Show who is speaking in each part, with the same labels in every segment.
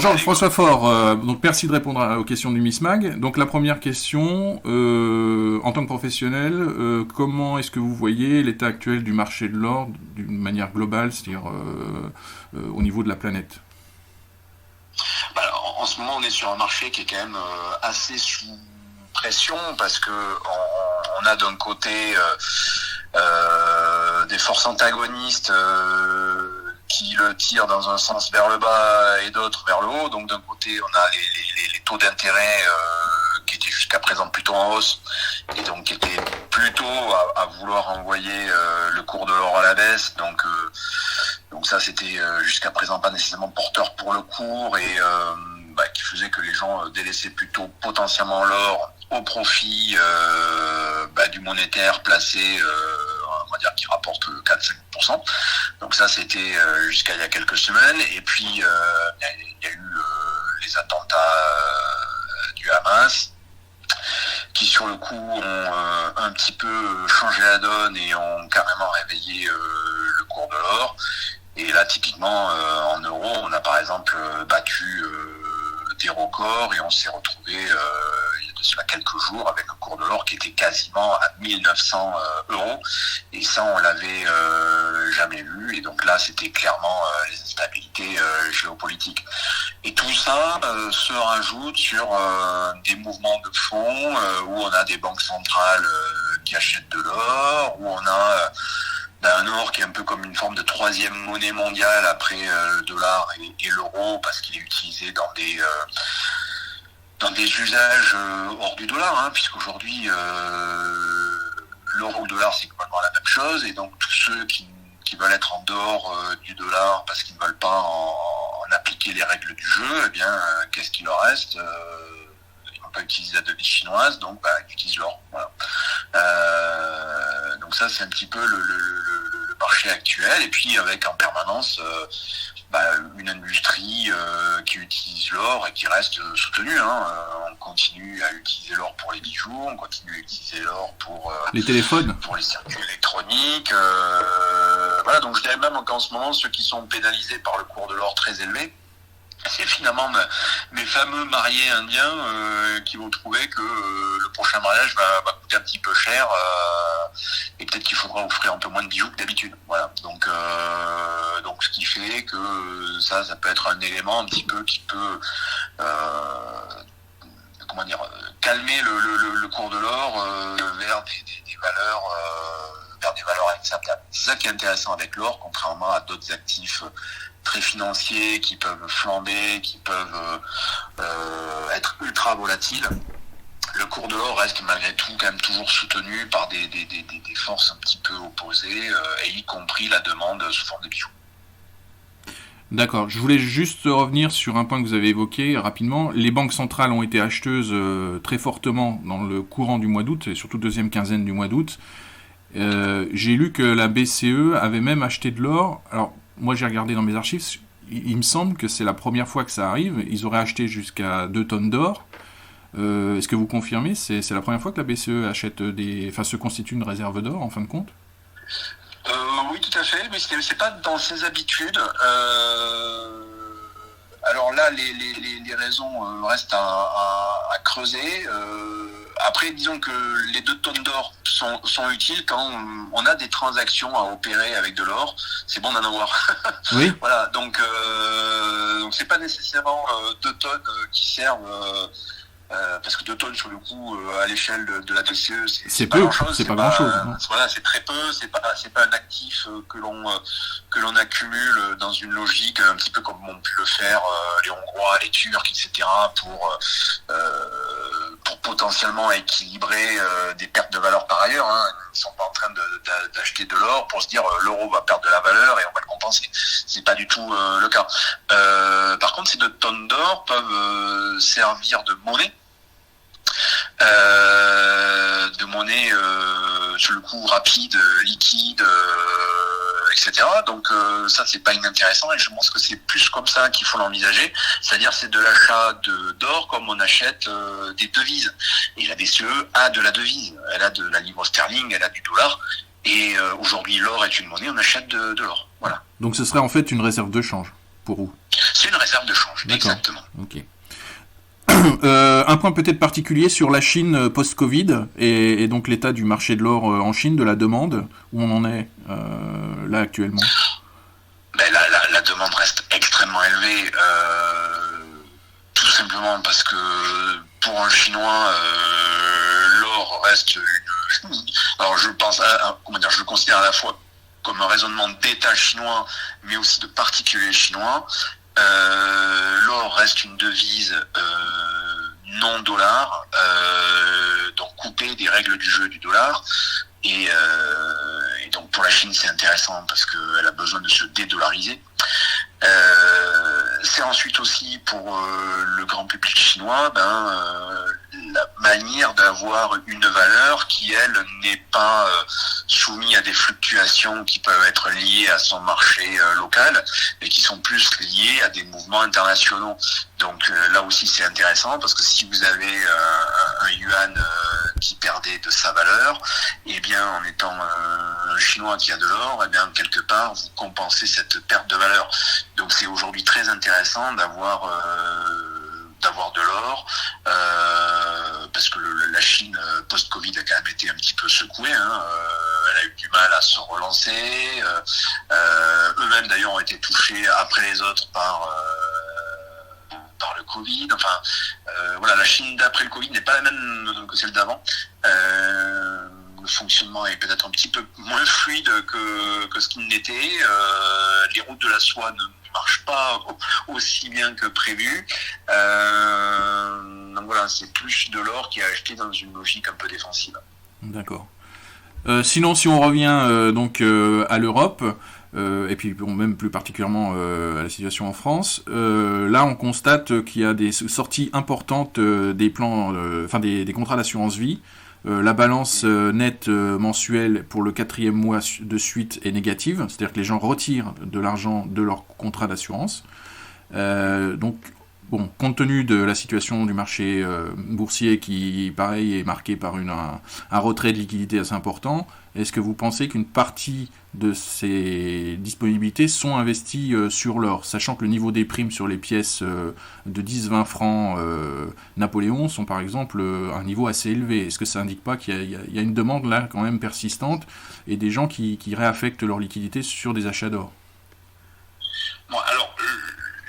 Speaker 1: François Faure, donc merci de répondre aux questions du Miss Mag. Donc la première question, en tant que professionnel, comment est-ce que vous voyez l'état actuel du marché de l'or d'une manière globale, c'est-à-dire au niveau de la planète?
Speaker 2: En ce moment, on est sur un marché qui est quand même assez sous pression parce que on a d'un côté des forces antagonistes qui le tirent dans un sens vers le bas et d'autres vers le haut. Donc d'un côté, on a les taux d'intérêt qui étaient jusqu'à présent plutôt en hausse et donc qui étaient plutôt à vouloir envoyer le cours de l'or à la baisse. Donc ça, c'était jusqu'à présent pas nécessairement porteur pour le cours et qui faisait que les gens délaissaient plutôt potentiellement l'or au profit du monétaire placé, on va dire qui rapporte 4-5%. Donc ça, c'était jusqu'à il y a quelques semaines. Et puis il y a eu les attentats du Hamas qui sur le coup ont un petit peu changé la donne et ont carrément réveillé le cours de l'or. Et là, typiquement, en euros, on a par exemple battu des records et on s'est retrouvé il y a de cela quelques jours avec un cours de l'or qui était quasiment à 1900 euros. Et ça, on l'avait jamais vu. Et donc là, c'était clairement les instabilités géopolitiques. Et tout ça se rajoute sur des mouvements de fonds où on a des banques centrales qui achètent de l'or, où on a un or qui est un peu comme une forme de troisième monnaie mondiale après le dollar et l'euro parce qu'il est utilisé dans des usages hors du dollar, hein, puisqu'aujourd'hui l'euro ou le dollar c'est complètement la même chose et donc tous ceux qui veulent être en dehors du dollar parce qu'ils ne veulent pas en appliquer les règles du jeu, eh bien qu'est-ce qu'il leur reste ils vont pas utiliser la devise chinoise, donc ils utilisent l'or. Voilà. Donc ça c'est un petit peu le marché actuel et puis avec en permanence une industrie qui utilise l'or et qui reste soutenue. On continue à utiliser l'or pour les bijoux, on continue à utiliser l'or pour
Speaker 1: les téléphones,
Speaker 2: pour les circuits électroniques. Donc je dirais même qu'en ce moment ceux qui sont pénalisés par le cours de l'or très élevé, c'est finalement mes fameux mariés indiens qui vont trouver que le prochain mariage va coûter un petit peu cher et peut-être qu'il faudra offrir un peu moins de bijoux que d'habitude. Voilà. Donc ce qui fait que ça peut être un élément un petit peu qui peut calmer le cours de l'or vers des valeurs acceptables. C'est ça qui est intéressant avec l'or, contrairement à d'autres actifs très financiers qui peuvent flamber, qui peuvent être ultra volatiles. Le cours de l'or reste malgré tout quand même toujours soutenu par des forces un petit peu opposées, et y compris la demande sous forme de bijoux.
Speaker 1: D'accord, je voulais juste revenir sur un point que vous avez évoqué rapidement. Les banques centrales ont été acheteuses très fortement dans le courant du mois d'août, et surtout deuxième quinzaine du mois d'août. J'ai lu que la BCE avait même acheté de l'or. Alors, moi j'ai regardé dans mes archives, il me semble que c'est la première fois que ça arrive. Ils auraient acheté jusqu'à 2 tonnes d'or. Est-ce que vous confirmez, c'est la première fois que la BCE achète se constitue une réserve d'or en fin de compte?
Speaker 2: Oui, tout à fait, mais c'est pas dans ses habitudes. Alors là, les raisons restent à creuser. Après, disons que les 2 tonnes d'or sont utiles quand on a des transactions à opérer avec de l'or. C'est bon d'en avoir.
Speaker 1: Oui.
Speaker 2: Voilà, donc c'est pas nécessairement 2 tonnes qui servent. Parce que 2 tonnes sur le coup à l'échelle de la BCE c'est pas grand chose,
Speaker 1: c'est pas grand chose.
Speaker 2: Voilà, c'est très peu, c'est pas un actif que l'on accumule dans une logique un petit peu comme ont pu le faire les Hongrois, les Turcs, etc. pour potentiellement équilibrer des pertes de valeur par ailleurs. Ils sont pas en train d'acheter de l'or pour se dire l'euro va perdre de la valeur et on va le compenser. C'est pas du tout le cas. Par contre, ces 2 tonnes d'or peuvent servir de monnaie. Sur le coup rapide, liquide, etc. Donc ça c'est pas inintéressant et je pense que c'est plus comme ça qu'il faut l'envisager, c'est-à-dire c'est de l'achat d'or comme on achète des devises. Et la BCE a de la devise, elle a de la livre sterling, elle a du dollar et aujourd'hui l'or est une monnaie, on achète de l'or. Voilà.
Speaker 1: Donc ce serait en fait une réserve de change pour vous.
Speaker 2: C'est une réserve de change,
Speaker 1: D'accord.
Speaker 2: exactement.
Speaker 1: Ok. Un point peut-être particulier sur la Chine post-Covid et donc l'état du marché de l'or en Chine, de la demande, où on en est là actuellement.
Speaker 2: Ben, la demande reste extrêmement élevée, tout simplement parce que pour un Chinois, l'or reste une... Alors je pense, je le considère à la fois comme un raisonnement d'État chinois, mais aussi de particuliers chinois. L'or reste une devise non dollar, donc coupée des règles du jeu du dollar. Et donc pour la Chine c'est intéressant parce qu'elle a besoin de se dédollariser. C'est ensuite aussi pour le grand public chinois la manière d'avoir une valeur qui elle n'est pas soumise à des fluctuations qui peuvent être liées à son marché local et qui sont plus liées à des mouvements internationaux. Donc là aussi c'est intéressant parce que si vous avez un yuan qui perdait de sa valeur, eh bien en étant un chinois qui a de l'or, eh bien quelque part vous compensez cette perte de valeur. Donc c'est aujourd'hui très intéressant d'avoir de l'or parce que la Chine post-Covid a quand même été un petit peu secouée. Elle a eu du mal à se relancer. Eux-mêmes d'ailleurs ont été touchés après les autres par le Covid. Enfin, voilà, la Chine d'après le Covid n'est pas la même que celle d'avant. Le fonctionnement est peut-être un petit peu moins fluide que ce qu'il n'était. Les routes de la soie ne marchent pas aussi bien que prévu. Donc voilà, c'est plus de l'or qui est acheté dans une logique un peu défensive.
Speaker 1: D'accord. Sinon, si on revient à l'Europe, et puis même plus particulièrement à la situation en France, là on constate qu'il y a des sorties importantes des plans, des contrats d'assurance vie. La balance nette mensuelle pour le 4e mois de suite est négative, c'est-à-dire que les gens retirent de l'argent de leur contrat d'assurance. Donc, bon, compte tenu de la situation du marché boursier qui, pareil, est marqué par un retrait de liquidité assez important, est-ce que vous pensez qu'une partie de ces disponibilités sont investies sur l'or, sachant que le niveau des primes sur les pièces de 10-20 francs Napoléon sont par exemple à un niveau assez élevé? Est-ce que ça indique pas qu'il y a une demande là quand même persistante et des gens qui réaffectent leur liquidité sur des achats d'or?
Speaker 2: Bon, alors,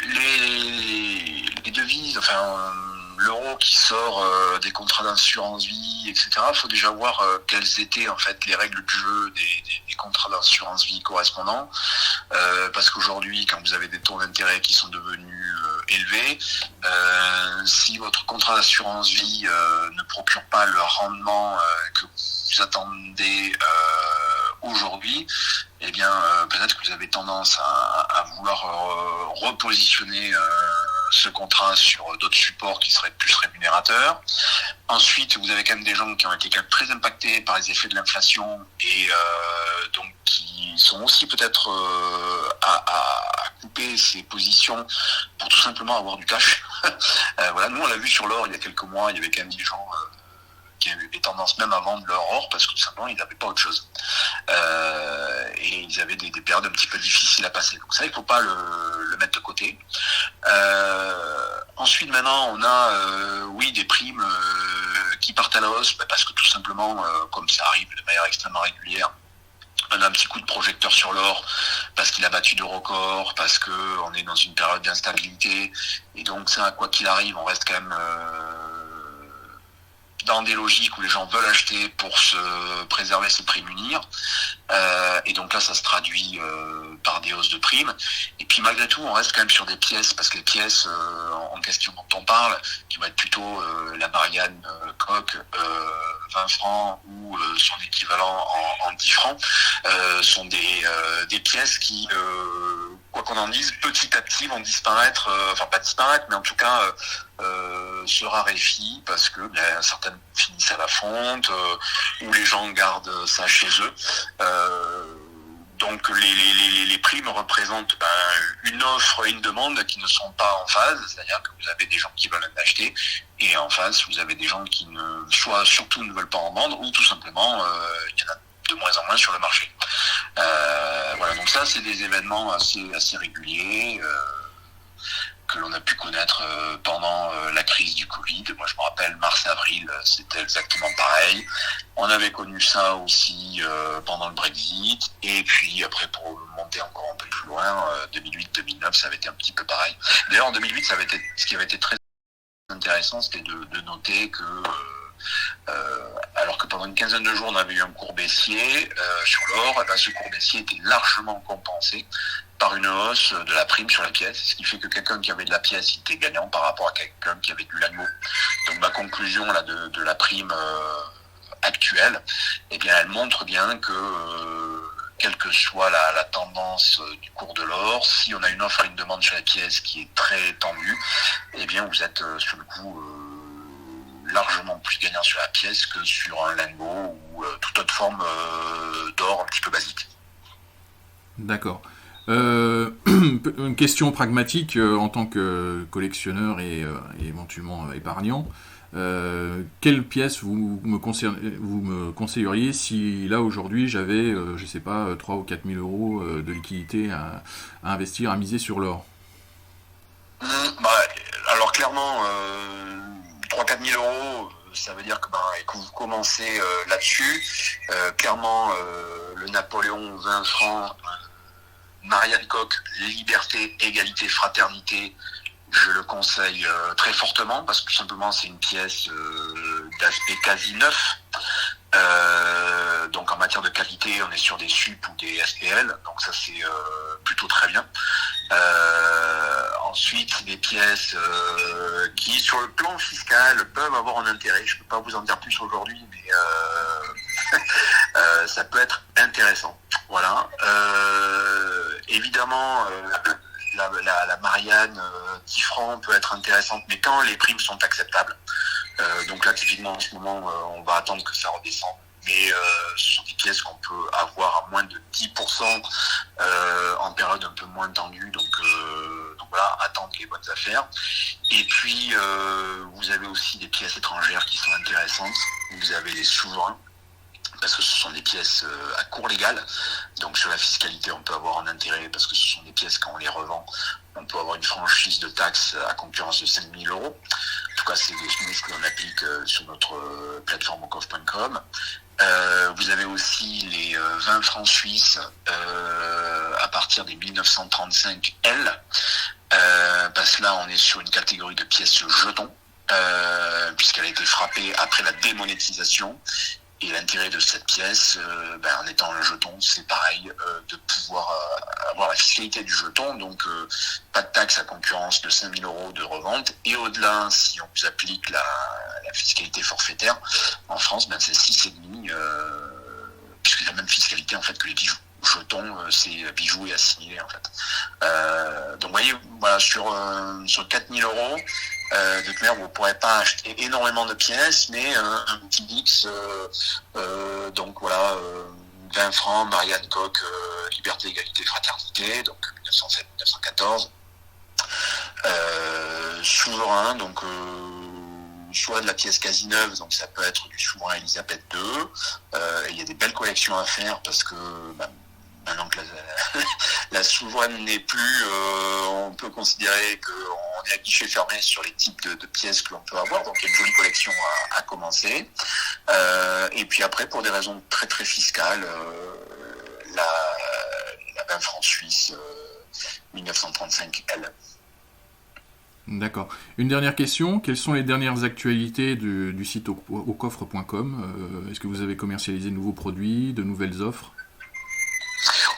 Speaker 2: les devises, l'euro qui sort des contrats d'assurance vie, etc. Il faut déjà voir quelles étaient en fait les règles du jeu des contrats d'assurance vie correspondants, parce qu'aujourd'hui, quand vous avez des taux d'intérêt qui sont devenus élevés, si votre contrat d'assurance vie ne procure pas le rendement que vous attendez aujourd'hui, eh bien peut-être que vous avez tendance à vouloir repositionner ce contrat sur d'autres supports qui seraient plus rémunérateurs. Ensuite, vous avez quand même des gens qui ont été quand même très impactés par les effets de l'inflation et donc qui sont aussi peut-être à couper ces positions pour tout simplement avoir du cash. Voilà, nous on l'a vu sur l'or il y a quelques mois, il y avait quand même des gens qui avaient des tendances même à vendre leur or parce que tout simplement ils n'avaient pas autre chose. Et ils avaient des périodes un petit peu difficiles à passer. Donc ça, il ne faut pas le mettre de côté. Ensuite, maintenant, on a des primes qui partent à la hausse parce que tout simplement, comme ça arrive de manière extrêmement régulière, on a un petit coup de projecteur sur l'or parce qu'il a battu de records, parce qu'on est dans une période d'instabilité. Et donc ça, quoi qu'il arrive, on reste quand même dans des logiques où les gens veulent acheter pour se préserver, se prémunir. Et donc là, ça se traduit par des hausses de primes. Et puis malgré tout, on reste quand même sur des pièces, parce que les pièces en question dont on parle, qui vont être plutôt la Marianne Coq, 20 francs ou son équivalent en 10 francs, sont des pièces qui, quoi qu'on en dise, petit à petit vont disparaître, pas disparaître, mais en tout cas se raréfient parce que certaines finissent à la fonte, ou les gens gardent ça chez eux. Donc les primes représentent une offre et une demande qui ne sont pas en phase, c'est-à-dire que vous avez des gens qui veulent en acheter et en face vous avez des gens qui soit surtout ne veulent pas en vendre ou tout simplement il y en a de moins en moins sur le marché. Voilà, donc ça c'est des événements assez réguliers. que l'on a pu connaître pendant la crise du Covid. Moi, je me rappelle, mars-avril, c'était exactement pareil. On avait connu ça aussi pendant le Brexit. Et puis, après, pour monter encore un peu plus loin, 2008-2009, ça avait été un petit peu pareil. D'ailleurs, en 2008, ce qui avait été très intéressant, c'était de noter que alors que pendant une quinzaine de jours on avait eu un cours baissier sur l'or, ce cours baissier était largement compensé par une hausse de la prime sur la pièce, ce qui fait que quelqu'un qui avait de la pièce était gagnant par rapport à quelqu'un qui avait du lingot. Donc ma conclusion là de la prime actuelle, eh bien elle montre bien que quelle que soit la tendance du cours de l'or, si on a une offre et une demande sur la pièce qui est très tendue, eh bien vous êtes sur le coup largement plus gagnant sur la pièce que sur un lingot ou toute autre forme d'or un petit peu basique.
Speaker 1: D'accord. Une question pragmatique en tant que collectionneur et éventuellement épargnant. Quelle pièce vous me conseilleriez si là aujourd'hui j'avais, je sais pas, 3 ou 4 000 euros de liquidité à investir, à miser sur l'or?
Speaker 2: Alors clairement, 3-4 000 euros, ça veut dire que vous commencez là-dessus. Clairement, le Napoléon 20 francs, Marianne Koch, liberté, égalité, fraternité, je le conseille très fortement parce que tout simplement c'est une pièce d'aspect quasi neuf. Donc en matière de qualité, on est sur des SUP ou des SPL, donc ça c'est plutôt très bien. Ensuite, des pièces qui, sur le plan fiscal, peuvent avoir un intérêt. Je ne peux pas vous en dire plus aujourd'hui, mais ça peut être intéressant. Voilà. Évidemment, la Marianne 10 francs peut être intéressante, mais quand les primes sont acceptables. Donc là, typiquement, en ce moment, on va attendre que ça redescende. Mais ce sont des pièces qu'on peut avoir à moins de 10% en période un peu moins tendue. Donc voilà, attendre les bonnes affaires. Et puis, vous avez aussi des pièces étrangères qui sont intéressantes. Vous avez les souverains, parce que ce sont des pièces à cours légal. Donc sur la fiscalité, on peut avoir un intérêt, parce que ce sont des pièces, quand on les revend, on peut avoir une franchise de taxes à concurrence de 5 000 euros. En tout cas, c'est des smooths que l'on applique sur notre plateforme ocoff.com. Vous avez aussi les 20 francs suisses à partir des 1935 L, parce que là, on est sur une catégorie de pièces jetons, puisqu'elle a été frappée après la démonétisation. Et l'intérêt de cette pièce, en étant un jeton, c'est pareil, de pouvoir avoir la fiscalité du jeton, donc pas de taxe à concurrence de 5 000 euros de revente. Et au-delà, si on vous applique la fiscalité forfaitaire, en France, c'est 6,5, puisque la même fiscalité en fait que les bijoux. Jetons, c'est bijoux et assimilés en fait. Donc vous voyez, voilà, sur 4 000 euros, de toute manière, vous ne pourrez pas acheter énormément de pièces, mais un petit mix, donc voilà, 20 francs, Marianne Koch, liberté, égalité, fraternité, donc 1907-1914, souverain, donc soit de la pièce quasi neuve, donc ça peut être du souverain Elisabeth II, il y a des belles collections à faire parce que maintenant que la souveraine n'est plus, on peut considérer qu'on est à guichet fermé sur les types de pièces que l'on peut avoir, donc il y a une jolie collection à commencer. Et puis après, pour des raisons très très fiscales, la 20 francs suisse 1935 L.
Speaker 1: D'accord. Une dernière question, quelles sont les dernières actualités du site aucoffre.com? Est-ce que vous avez commercialisé de nouveaux produits, de nouvelles offres?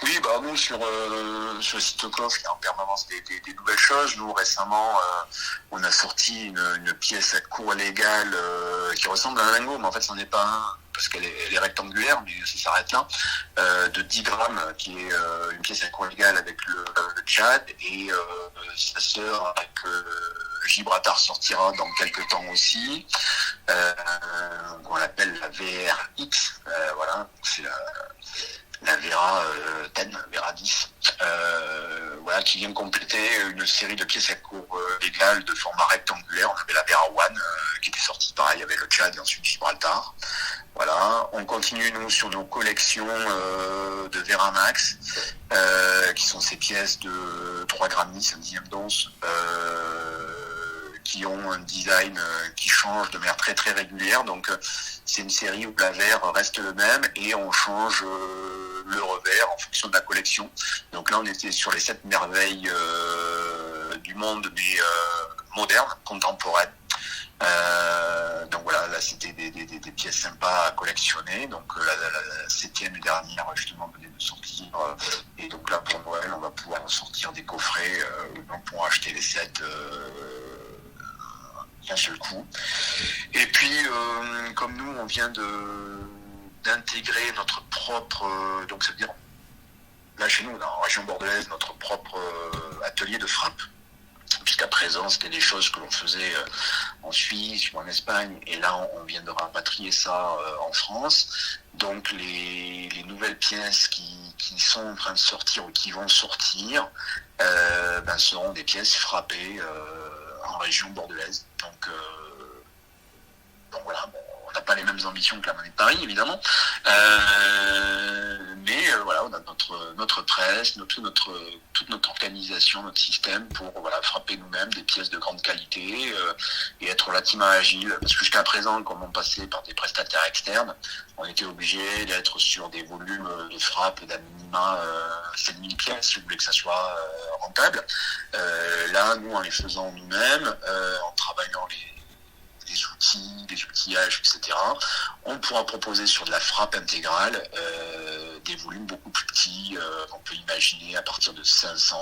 Speaker 2: Oui, nous sur le site Aucoffre, il y a en permanence des nouvelles choses. Nous récemment, on a sorti une pièce à cours légal qui ressemble à un lingot, mais en fait ce n'en est pas un, parce qu'elle est rectangulaire, mais ça s'arrête là, de 10 grammes, qui est une pièce à cours légal avec le Tchad, et sa sœur avec Gibraltar sortira dans quelques temps aussi. On l'appelle la VRX, voilà, c'est la Vera 10, Vera 10, voilà, qui vient compléter une série de pièces à cours illégal de format rectangulaire. On avait la Vera One qui était sortie pareil avec le Tchad et ensuite Gibraltar. Voilà, on continue nous sur nos collections de Veramax, qui sont ces pièces de 3 grammes 10, un dixième d'once, qui ont un design qui change de manière très très régulière. Donc c'est une série où l'avers reste le même et on change le revers en fonction de la collection. Donc là on était sur les 7 merveilles du monde, mais modernes, contemporaines. Donc voilà, là c'était des pièces sympas à collectionner. Donc la 7e et dernière justement venait de sortir, et donc là pour Noël on va pouvoir sortir des coffrets où on pourra acheter les 7 d'un seul coup. Et puis comme nous on vient d'intégrer notre propre, donc c'est-à-dire là chez nous dans la région bordelaise, notre propre atelier de frappe. Jusqu'à présent, c'était des choses que l'on faisait en Suisse ou en Espagne, et là, on vient de rapatrier ça en France. Donc, les nouvelles pièces qui sont en train de sortir ou qui vont sortir seront des pièces frappées en région bordelaise. Donc voilà, bon, on n'a pas les mêmes ambitions que la Monnaie de Paris, évidemment. Mais voilà, on a notre presse, toute notre organisation, notre système pour frapper nous-mêmes des pièces de grande qualité et être relativement agile. Parce que jusqu'à présent, comme on passait par des prestataires externes, on était obligé d'être sur des volumes de frappe d'à minima 7000 pièces si vous voulez que ça soit rentable. Là, nous, en les faisant nous-mêmes, en travaillant des outils, des outillages, etc., on pourra proposer sur de la frappe intégrale des volumes beaucoup plus petits. On peut imaginer à partir de 500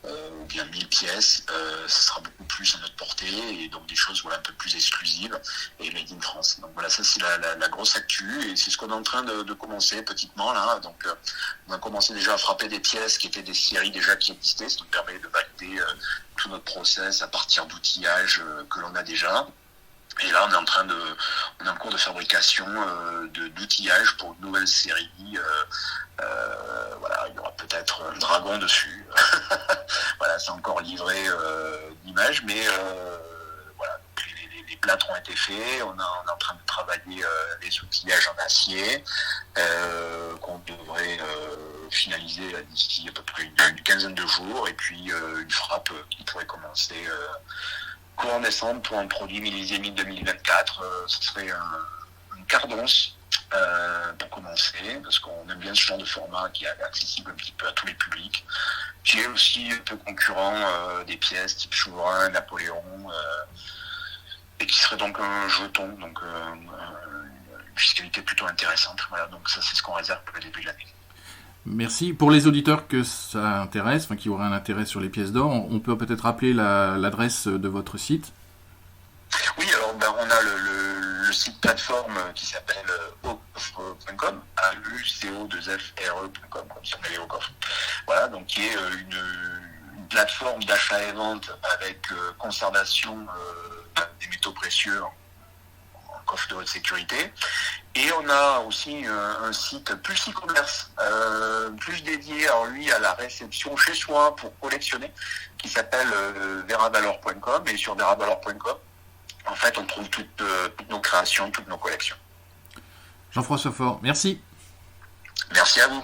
Speaker 2: ou bien 1000 pièces. Ça sera beaucoup plus à notre portée, et donc des choses un peu plus exclusives et made in France. Donc voilà, ça c'est la grosse actu, et c'est ce qu'on est en train de commencer petitement là. Donc on a commencé déjà à frapper des pièces qui étaient des séries déjà qui existaient, ce qui nous permet de valider tout notre process à partir d'outillages que l'on a déjà. Et là, on est en cours de fabrication d'outillage pour une nouvelle série. Voilà, il y aura peut-être un dragon dessus. Voilà, c'est encore livré d'images, mais voilà. Donc les plâtres ont été faits. On est en train de travailler les outillages en acier qu'on devrait finaliser d'ici à peu près une quinzaine de jours. Et puis une frappe qui pourrait commencer courant décembre pour un produit millésimé 2024. Ce serait une quart d'once pour commencer, parce qu'on aime bien ce genre de format qui est accessible un petit peu à tous les publics, qui est aussi un peu concurrent des pièces type Souverain, Napoléon, et qui serait donc un jeton, donc une fiscalité plutôt intéressante. Voilà, donc ça c'est ce qu'on réserve pour le début de l'année.
Speaker 1: Merci. Pour les auditeurs que ça intéresse, qui auraient un intérêt sur les pièces d'or, on peut peut-être rappeler l'adresse de votre site.
Speaker 2: Oui, alors on a le site plateforme qui s'appelle aucoffre.com, AUCO2FRE.com, comme si on allait au coffre. Voilà, donc qui est une plateforme d'achat et vente avec conservation des métaux précieux en coffre de haute sécurité. Et on a aussi un site plus e-commerce, plus dédié à la réception chez soi pour collectionner, qui s'appelle veravalor.com. Et sur veravalor.com, en fait, on trouve toutes nos créations, toutes nos collections.
Speaker 1: Jean-François Faure, merci.
Speaker 2: Merci à vous.